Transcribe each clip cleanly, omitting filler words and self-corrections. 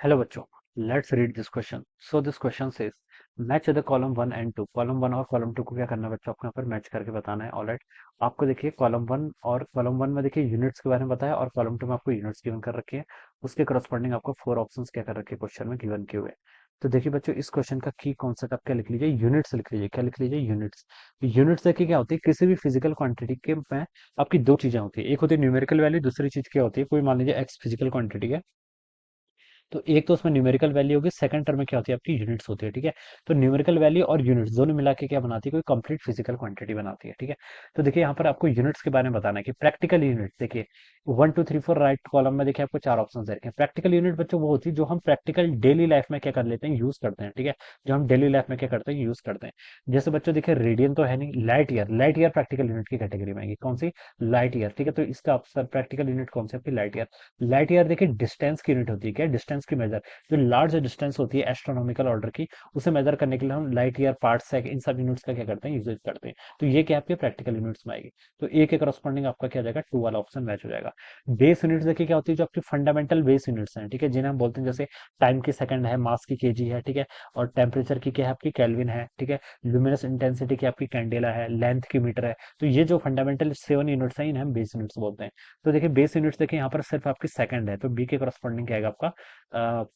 Hello बच्चों, let's read this question. So this question says match the column 1 and 2. Column 1 और column 2 को क्या करना है बच्चों, आपको यहाँ पर मैच करके बताना है. ऑलराइट, आपको देखिए कॉलम 1 और कॉलम 1 में देखिए यूनिट्स के बारे में बताया और कॉलम 2 में आपको यूनिट्स गिवन कर रखे हैं. उसके करस्पॉन्डिंग आपको फोर ऑप्शंस क्या कर रखे हैं क्वेश्चन में गिवन किए हुए हैं. तो देखिए बच्चों, इस क्वेश्चन का की कॉन्सेप्ट आप क्या लिख लीजिए, यूनिट्स लिख लीजिए. क्या लिख लीजिए? यूनिट्स. यूनिट्स देखिए क्या होती है, किसी भी फिजिकल क्वांटिटी के में आपकी दो चीजें होती है. एक होती है न्यूमेरिकल वैल्यू, दूसरी चीज क्या होती है, कोई मान लीजिए एक्स फिजिकल क्वांटिटी है. तो एक तो उसमें न्यूमेरिकल वैल्यू होगी, सेकंड टर्म में क्या होती है, आपकी यूनिट्स होती है. ठीक है, तो न्यूमेरिकल वैल्यू और यूनिट्स दोनों मिला के क्या बनाती है, कोई कंप्लीट फिजिकल क्वांटिटी बनाती है. ठीक है, तो देखिए यहाँ पर आपको यूनिट्स के बारे में बताना है कि प्रैक्टिकल यूनिट्स देखिए 1 2 3 4 राइट कॉलम में देखिए आपको चार ऑप्शन दे रखे हैं. प्रैक्टिकल यूनिट बच्चों वो होती है जो हम प्रैक्टिकल डेली लाइफ में क्या कर लेते हैं, यूज करते हैं. ठीक है, जो हम डेली लाइफ में क्या करते हैं, यूज करते हैं. जैसे बच्चों देखिए रेडियन तो है नहीं, light year. Light year practical unit की कैटेगरी में आएगी. कौन सी? Light year. ठीक है, तो इसका प्रैक्टिकल यूनिट कौन सी आपकी? Light year. लाइट ईयर देखिए डिस्टेंस की यूनिट होती है. क्या? डिस्टेंस की मेजर. जो लार्ज डिस्टेंस होती है एस्ट्रोनॉमिकल ऑर्डर की, उसे मेजर करने के लिए हम लाइट ईयर, पार्ट सेक, इन सब यूनिट्स का क्या करते हैं, यूज करते हैं. तो ये क्या आपके प्रैक्टिकल यूनिट्स में आएगी. तो ए के करस्पॉन्डिंग आपका क्या हो जाएगा, टू वाला ऑप्शन मैच हो जाएगा. बेस यूनिट्स देखिए क्या होती है, जो आपकी फंडामेंटल बेस यूनिट्स हैं. ठीक है, जिन्हें हम बोलते हैं जैसे टाइम की सेकंड है, मास की केजी है. ठीक है, और टेम्परेचर की क्या है आपकी, केल्विन है. ठीक है, ल्यूमिनस इंटेंसिटी की आपकी कैंडेला है, लेंथ की मीटर है. तो ये जो फंडामेंटल 7 यूनिट्स हैं, इन्हें हम बेस यूनिट्स बोलते हैं. तो देखिए बेस यूनिट्स देखिए यहाँ पर सिर्फ आपकी सेकंड है, तो बी के करस्पॉन्डिंग क्या आएगा आपका,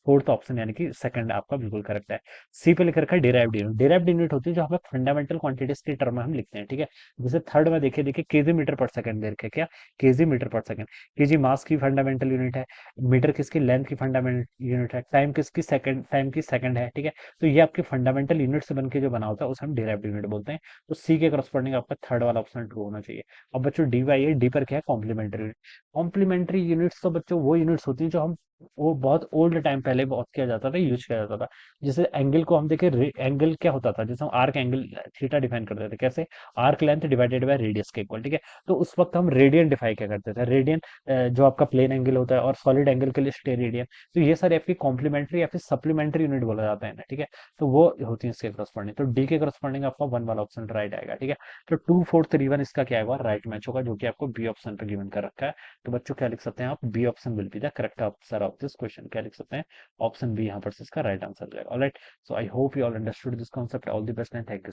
फोर्थ ऑप्शन, यानी कि सेकंड आपका बिल्कुल करेक्ट है. सी पे लिख रखा है डिराइव्ड यूनिट. डिराइव्ड यूनिट होती है जो हमें फंडामेंटल क्वांटिटीज की टर्म में हम लिखते हैं. ठीक है, जैसे थर्ड में देखिए देखिए केजी मीटर पर सेकंड दे रखे हैं. क्या? केजी मीटर पर सेकंड. केजी मास की फंडामेंटल यूनिट है. मीटर किसकी? लेंथ की फंडामेंटल यूनिट है. टाइम किसकी? सेकंड. टाइम की सेकंड है. ठीक है, तो ये आपके फंडामेंटल यूनिट से बन के जो बना होता है उसे हम डिराइव्ड यूनिट बोलते हैं. तो सी के करस्पॉन्डिंग आपका थर्ड वाला ऑप्शन ट्रू होना चाहिए. अब बच्चों डी वाई है, डी पर क्या है, कॉम्प्लीमेंट्री यूनिट. कॉम्प्लीमेंट्री यूनिट्स तो बच्चों वो यूनिट्स होती है जो हम, वो बहुत ओल्ड टाइम पहले बहुत किया जाता था, यूज किया जाता था. जैसे एंगल को हम देखें, एंगल क्या होता था, जैसे हम आर्क एंगल थीटा डिफाइन करते थे. कैसे? Arc length divided by radius के इक्वल. ठीक है, तो उस वक्त हम रेडियन डिफाइन क्या करते थे, रेडियन, जो आपका प्लेन एंगल होता है, और सॉलिड एंगल के लिए स्टेरेडियन. तो ये सारे आपकी कॉम्प्लीमेंट्री या फिर सप्लीमेंट्री यूनिट बोला जाता है ना. ठीक है, तो वो होती है इसके करस्पॉन्डिंग. तो डी के करस्पॉन्डिंग आपका वन वाला ऑप्शन राइट आएगा. ठीक है, तो 2 4 3 1 इसका क्या आएगा, राइट मैच होगा, जो कि आपको बी ऑप्शन पे गिवन कर रखा है. तो बच्चों क्या लिख सकते हैं आप, B option will be the correct answer of this question. क्या लिख सकते हैं, ऑप्शन बी यहाँ पर से इसका राइट आंसर जाएगा. Alright, so I hope you all understood this concept. All the best and thank you.